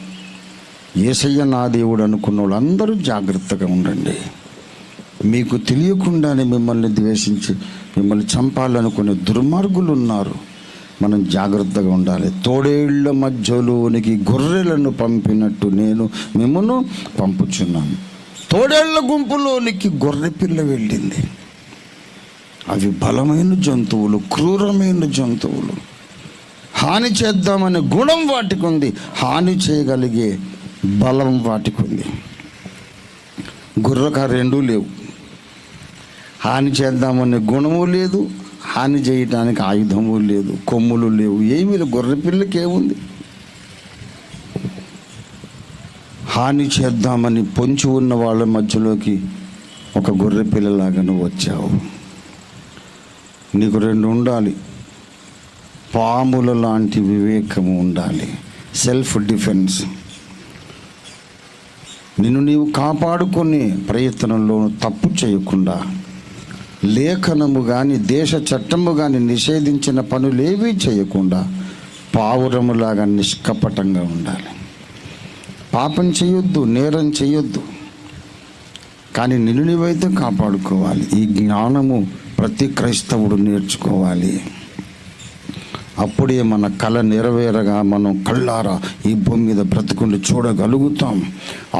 యేసయ్య నా దేవుడు అనుకున్న వాళ్ళందరూ జాగ్రత్తగా ఉండండి. మీకు తెలియకుండానే మిమ్మల్ని ద్వేషించి మిమ్మల్ని చంపాలనుకునే దుర్మార్గులు ఉన్నారు. మనం జాగ్రత్తగా ఉండాలి. తోడేళ్ల మధ్యలోనికి గొర్రెలను పంపినట్టు నేను మిమ్మల్ని పంపుచున్నాను. తోడేళ్ల గుంపులోనికి గొర్రె పిల్ల వెళ్ళింది. అవి బలమైన జంతువులు, క్రూరమైన జంతువులు. హాని చేద్దామనే గుణం వాటికి ఉంది, హాని చేయగలిగే బలం వాటికి ఉంది. గుర్రకు ఆ రెండూ లేవు. హాని చేద్దామనే గుణము లేదు, హాని చేయటానికి ఆయుధము లేదు, కొమ్ములు లేవు, ఏమీ లేవు. గొర్రె పిల్లకి ఏముంది? హాని చేద్దామని పొంచి ఉన్న వాళ్ళ మధ్యలోకి ఒక గొర్రె పిల్లలాగా నువ్వు వచ్చావు. నీకు రెండు ఉండాలి. పాముల లాంటి వివేకము ఉండాలి, సెల్ఫ్ డిఫెన్స్. నిన్ను నీవు కాపాడుకునే ప్రయత్నంలో తప్పు చేయకుండా, లేఖనము కానీ దేశ చట్టము కానీ నిషేధించిన పనులేవీ చేయకుండా పావురములాగా నిష్కపటంగా ఉండాలి. పాపం చేయొద్దు, నేరం చేయొద్దు, కానీ నిన్ను నీవైతే కాపాడుకోవాలి. ఈ జ్ఞానము ప్రతి క్రైస్తవుడు నేర్చుకోవాలి. అప్పుడే మన కళ నెరవేరగా మనం కళ్ళారా ఈ భూమి మీద బ్రతుకుని చూడగలుగుతాం.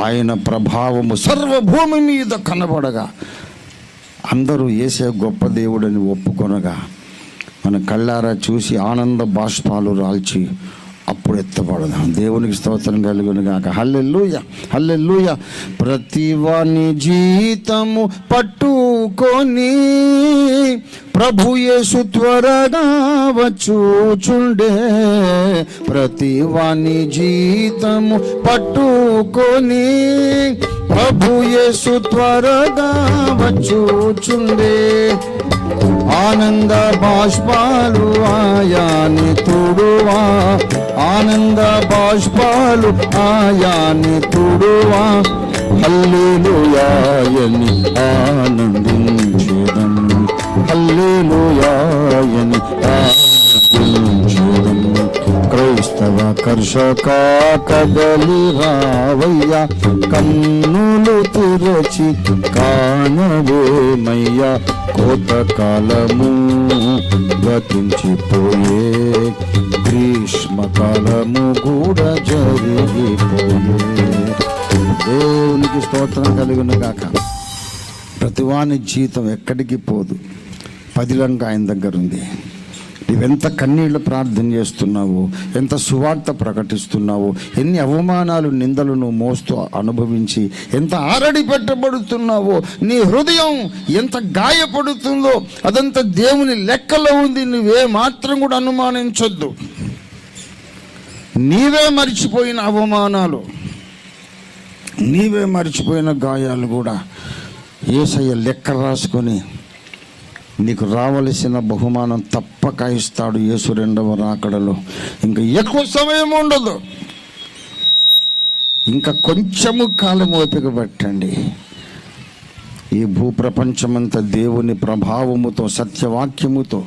ఆయన ప్రభావము సర్వభూమి మీద కనబడగా అందరూ యేసే గొప్ప దేవుడని ఒప్పుకొనగా మన కళ్ళారా చూసి ఆనంద బాష్పాలు రాల్చి అప్పుడు ఎత్తపడదాం. దేవునికి స్తోత్రం కలుగును గాక. హల్లెలూయా, హల్లెలూయా. ప్రతివాని జీతము పట్టుకొని ప్రభు యేసు త్వరగా వచ్చుచుండే. ప్రతివాని జీతము పట్టుకొని ప్రభు యేసు త్వరగా వచ్చుచుండే. ఆనంద బాష్పాలు ఆయాని తుడువా, ఆనంద బాష్పాలు ఆయాని తుడువా. హల్లెలూయాయని ఆనందించెదం, హల్లెలూయాయని ఆనందించెదం. క్రైస్తవ కర్షక కదలి రావయ్యా, కన్నులు తెరచి కానవేమయ్యా. కోతకాలము గతించిపోయే, గ్రీష్మకాలము కూడా జరిగిపోయే. దేవునికి స్తోత్రం కలుగును గాక. ప్రతివాని జీతం ఎక్కడికి పోదు, పదిలంగా ఆయన దగ్గర ఉంది. నువ్వెంత కన్నీళ్ళు ప్రార్థన చేస్తున్నావు, ఎంత సువార్త ప్రకటిస్తున్నావు, ఎన్ని అవమానాలు నిందలు నువ్వు మోస్తూ అనుభవించి ఎంత ఆరడి పెట్టబడుతున్నావో, నీ హృదయం ఎంత గాయపడుతుందో అదంతా దేవుని లెక్కలో ఉంది. నువ్వే మాత్రం కూడా అనుమానించొద్దు. నీవే మర్చిపోయిన అవమానాలు, నీవే మర్చిపోయిన గాయాలు కూడా యేసయ్య లెక్క రాసుకొని నీకు రావలసిన బహుమానం తప్పక ఇస్తాడు. యేసు రెండవ రాకడలో ఇంకా ఎక్కువ సమయం ఉండదు. ఇంకా కొంచెము కాలం ఓపిక పట్టండి. ఈ భూప్రపంచమంతా దేవుని ప్రభావముతో సత్యవాక్యముతో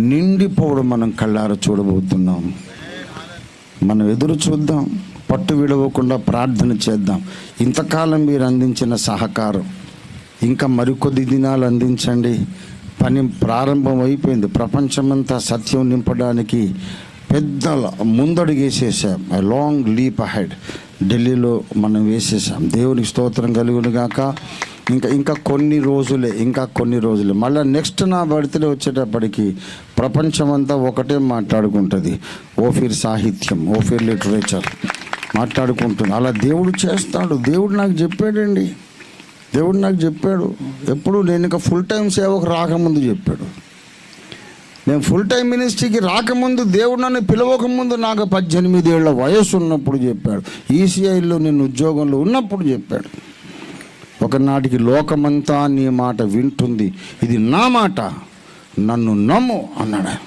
నిండిపోవడం మనం కళ్ళారా చూడబోతున్నాం. మనం ఎదురు చూద్దాం, పట్టు విడవకుండా ప్రార్థన చేద్దాం. ఇంతకాలం మీరు అందించిన సహకారం ఇంకా మరికొద్ది దినాలు అందించండి. పని ప్రారంభం అయిపోయింది. ప్రపంచమంతా సత్యం నింపడానికి పెద్ద ముందడుగు వేసేసాం. లాంగ్ లీప్ అహెడ్ ఢిల్లీలో మనం వేసేసాం. దేవునికి స్తోత్రం కలుగును గాక. ఇంకా కొన్ని రోజులే మళ్ళీ నెక్స్ట్ నా బర్త్డే వచ్చేటప్పటికి ప్రపంచమంతా ఒకటే మాట్లాడుకుంటుంది. ఓఫీర్ సాహిత్యం, ఓఫీర్ లిటరేచర్ మాట్లాడుకుంటుంది. అలా దేవుడు చేస్తాడు. దేవుడు నాకు చెప్పాడండి. ఎప్పుడు నేను ఇంకా ఫుల్ టైం సేవకు రాకముందు చెప్పాడు. నేను ఫుల్ టైం మినిస్ట్రీకి రాకముందు, దేవుడు నన్ను పిలవకముందు, నాకు 18 ఏళ్ల వయసు ఉన్నప్పుడు చెప్పాడు. ఈసీఐలో నేను ఉద్యోగంలో ఉన్నప్పుడు చెప్పాడు. ఒకనాటికి లోకమంతా నీ మాట వింటుంది, ఇది నా మాట, నన్ను నమ్ము అన్నాడు.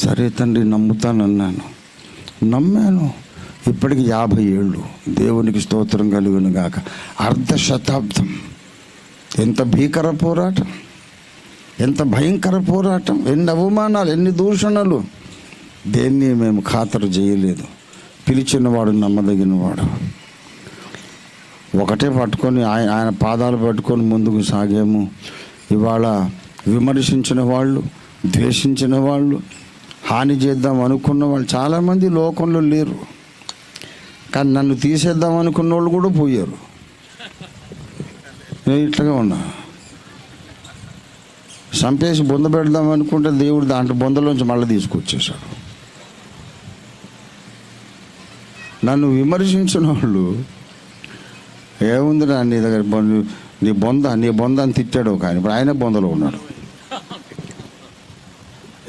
సరే తండ్రి నమ్ముతానన్నాను, నమ్మాను. ఇప్పటికి 50 ఏళ్ళు. దేవునికి స్తోత్రం కలుగును గాక. 1/2 శతాబ్దం. ఎంత భీకర పోరాటం, ఎంత భయంకర పోరాటం, ఎన్ని అవమానాలు, ఎన్ని దూషణలు. దేన్ని మేము ఖాతరు చేయలేదు. పిలిచినవాడు నమ్మదగినవాడు. ఒకటే పట్టుకొని ఆయన పాదాలు పట్టుకొని ముందుకు సాగాము. ఇవాళ విమర్శించిన వాళ్ళు, ద్వేషించిన వాళ్ళు, హాని చేద్దాం అనుకున్న వాళ్ళు చాలామంది లోకంలో లేరు. కానీ నన్ను తీసేద్దాం అనుకున్న వాళ్ళు కూడా పోయారు. నేను ఇట్లాగా ఉన్నా. చంపేసి బొంద పెడదాం అనుకుంటే దేవుడు దాంట్లో బొందలోంచి మళ్ళీ తీసుకొచ్చేశాడు. నన్ను విమర్శించిన వాళ్ళు ఏముందిరా నీ దగ్గర నీ బొంద అని తిట్టాడు కానీ ఇప్పుడు ఆయనే బొందలో ఉన్నాడు.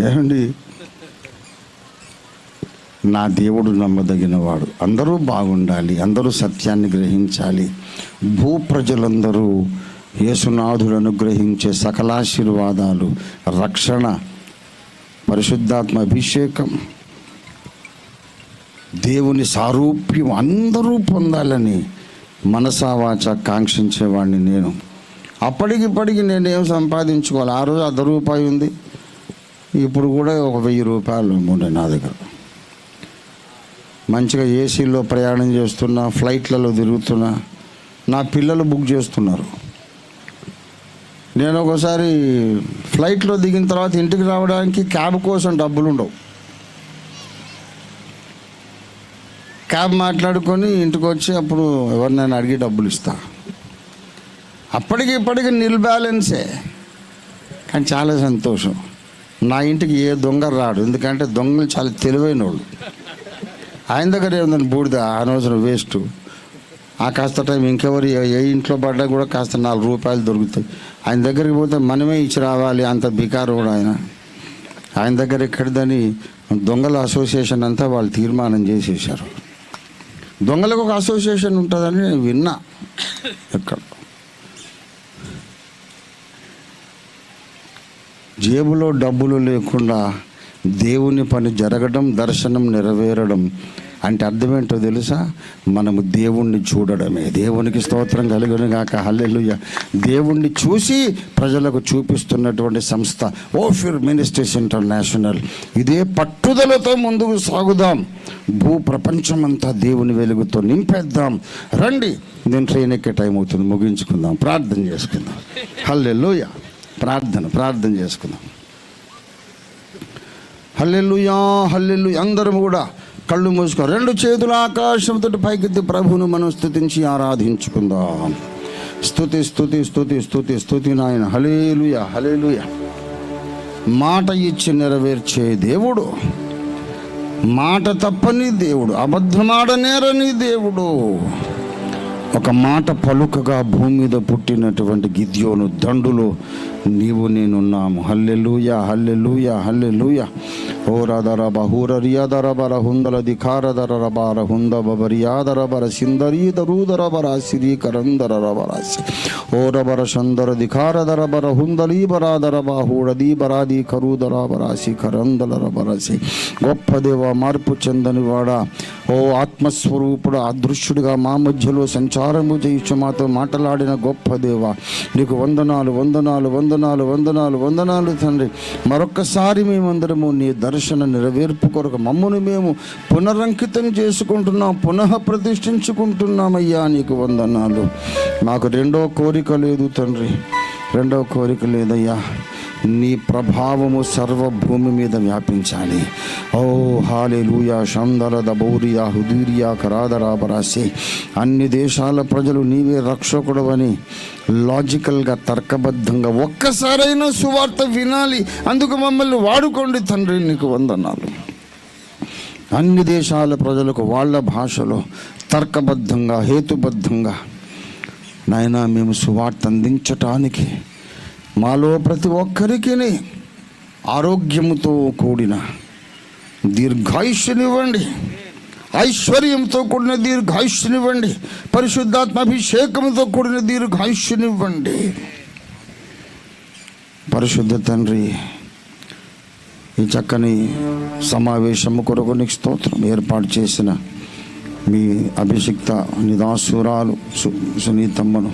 ఏమండి, నా దేవుడు నమ్మదగినవాడు. అందరూ బాగుండాలి, అందరూ సత్యాన్ని గ్రహించాలి. భూ ప్రజలందరూ యేసునాథుడు అనుగ్రహించే సకలాశీర్వాదాలు, రక్షణ, పరిశుద్ధాత్మ అభిషేకం, దేవుని సారూప్యం అందరూ పొందాలని మనసావాచ కాంక్షించేవాడిని నేను. అప్పటికిప్పటికి నేనేం సంపాదించుకోవాలి. ఆ రోజు ₹1 ఉంది, ఇప్పుడు కూడా ఒక ₹1000 ఉండే నా దగ్గర. మంచిగా ఏసీలో ప్రయాణం చేస్తున్నా, ఫ్లైట్లలో తిరుగుతున్నా, నా పిల్లలు బుక్ చేస్తున్నారు. నేను ఒకసారి ఫ్లైట్లో దిగిన తర్వాత ఇంటికి రావడానికి క్యాబ్ కోసం డబ్బులు ఉండవు. క్యాబ్ మాట్లాడుకొని ఇంటికి వచ్చి అప్పుడు ఎవరినైనా అడిగి డబ్బులు ఇస్తా. ఇప్పటికి నిల్ బ్యాలెన్సే, కానీ చాలా సంతోషం. నా ఇంటికి ఏ దొంగ రాడు, ఎందుకంటే దొంగలు చాలా తెలివైన వాళ్ళు. ఆయన దగ్గర ఏముందని బూడిద, అనవసరం వేస్ట్. ఆ కాస్త టైం ఇంకెవరు ఏ ఇంట్లో పడ్డా కూడా కాస్త ₹4 దొరుకుతాయి. ఆయన దగ్గరికి పోతే మనమే ఇచ్చి రావాలి, అంత బికారు కూడా ఆయన దగ్గర ఎక్కడిదని దొంగల అసోసియేషన్ అంతా వాళ్ళు తీర్మానం చేసేసారు. దొంగలకు ఒక అసోసియేషన్ ఉంటుందని నేను విన్నా. ఎక్కడ జేబులో డబ్బులు లేకుండా దేవుని పని జరగడం, దర్శనం నెరవేరడం అంటే అర్థమేంటో తెలుసా? మనము దేవుణ్ణి చూడడమే. దేవునికి స్తోత్రం కలుగును గాక, హల్లెలూయా. దేవుణ్ణి చూసి ప్రజలకు చూపిస్తున్నటువంటి సంస్థ ఓఫిర్ మినిస్ట్రీస్ ఇంటర్నేషనల్. ఇదే పట్టుదలతో ముందుకు సాగుదాం. భూ ప్రపంచమంతా దేవుని వెలుగుతో నింపేద్దాం. రండి, నేను ట్రైన్ ఎక్కే టైం అవుతుంది, ముగించుకుందాం, ప్రార్థన చేసుకుందాం. హల్లెలూయా. ప్రార్థన చేసుకుందాం. హల్లెలూయా, హల్లెలూయా. అందరం కూడా కళ్ళు మూసుకో, 2 చేతులు ఆకాశంతో పైకెత్తి ప్రభువును మనం స్తుతించి ఆరాధించుకుందాం. స్తుతి స్తుతి స్తుతి స్తుతి స్తుతి నాయన. హల్లెలూయా, హల్లెలూయా. మాట ఇచ్చి నెరవేర్చే దేవుడు, మాట తప్పని దేవుడు, అబద్ధమాడనేరని దేవుడు. ఒక మాట పలుకగా భూమి మీద పుట్టినటువంటి గిద్యోను దండులో నీవు నేనున్నాము. హల్లెలూయా, హల్లెలూయా, హల్లెలూయా. ఓ రాధరబ హూరరియాదరబర హుందల దిఖారదరబర హుంద బబరియాదరబర సిందరీదరూదరబర సిరీకరందరబరాసి ఓ రబర సందర దిఖారదరబర హుందలీబరాదరబ హూడదీబరాది కరూదరబరాసి కరందలరబరసి. గొప్ప దేవ, మార్పు చెందనివాడా, ఓ ఆత్మస్వరూపుడు అదృశ్యుడిగా మా మధ్యలో సంచారము చేయించు మాతో మాట్లాడిన గొప్ప దేవ, నీకు వందనాలు వందనాలు వందనాలు వందనాలు వందనాలు తండ్రి. మరొక్కసారి మేమందరము నీ దర్శన నెరవేర్పు కొరకు మమ్మను మేము పునరంకితం చేసుకుంటున్నాం, పునః ప్రతిష్ఠించుకుంటున్నామయ్యా. నీకు వందనాలు. మాకు రెండో కోరిక లేదు తండ్రి, రెండో కోరిక లేదయ్యా. నీ ప్రభావము సర్వభూమి మీద వ్యాపించాలి. ఓ హల్లెలూయా. షందరద బౌరియా హుదూరియా కరాదరాబరాసి. అన్ని దేశాల ప్రజలు నీవే రక్షకుడవని లాజికల్గా, తర్కబద్ధంగా ఒక్కసారైనా సువార్త వినాలి. అందుకు మమ్మల్ని వాడుకోండి తండ్రి. నీకు వందనాలు. అన్ని దేశాల ప్రజలకు వాళ్ళ భాషలో తర్కబద్ధంగా, హేతుబద్ధంగా నాయనా మేము సువార్త అందించటానికి మాలో ప్రతి ఒక్కరికి ఆరోగ్యముతో కూడిన దీర్ఘాయుష్నివ్వండి, ఐశ్వర్యంతో కూడిన దీర్ఘాయుష్నివ్వండి, పరిశుద్ధాత్మ అభిషేకంతో కూడిన దీర్ఘాయుష్నివ్వండి. పరిశుద్ధ తండ్రి, ఈ చక్కని సమావేశము కొరకు నీకు స్తోత్రం. ఏర్పాటు చేసిన మీ అభిషిక్త నిదాసురాలు సునీతమ్మను,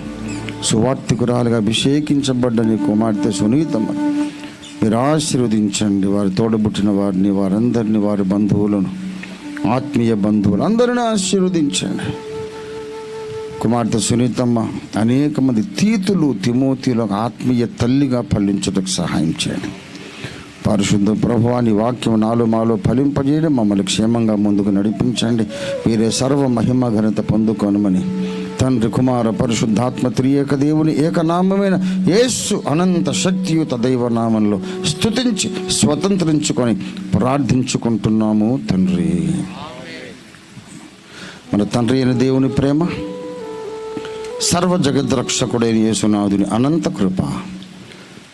సువార్తికురాలుగా అభిషేకించబడ్డ నీ కుమార్తె సునీతమ్మను మీరు ఆశీర్వదించండి. వారి తోడబుట్టిన వారిని, వారందరినీ, వారి బంధువులను, ఆత్మీయ బంధువులు అందరినీ ఆశీర్వదించండి. కుమార్తె సునీతమ్మ అనేక మంది తీతులు, తిమోతిలకు ఆత్మీయ తల్లిగా ఫలించుటకు సహాయం చేయండి. పరిశుద్ధ ప్రభువా, నీ వాక్యం నాలో మాలో ఫలింపజేయడం, మమ్మల్ని క్షేమంగా ముందుకు నడిపించండి. మీరే సర్వ మహిమ ఘనత పొందుకోనమని తండ్రి, కుమార, పరిశుద్ధాత్మ త్రియేక దేవుని ఏకనామమైన యేసు అనంత శక్తియుత దైవనామంలో స్తుతించి స్వతంత్రించుకొని ప్రార్థించుకుంటున్నాము తండ్రి. మన తండ్రి అయిన దేవుని ప్రేమ, సర్వ జగద్రక్షకుడైన యేసునాథుని అనంత కృప,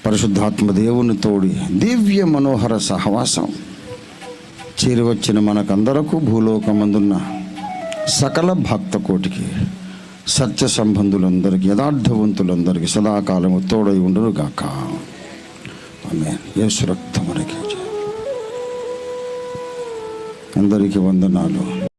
పరిశుద్ధాత్మ దేవుని తోడి దివ్య మనోహర సహవాసం చేరివచ్చిన మనకందరకు, భూలోకమందున్న సకల భక్త కోటికి, సత్య సంబంధులందరికీ, యథార్థవంతులందరికీ సదాకాలము తోడై ఉండును గాక. ఆమేన్. యేసు రక్తమునకి అందరికీ వందనాలు.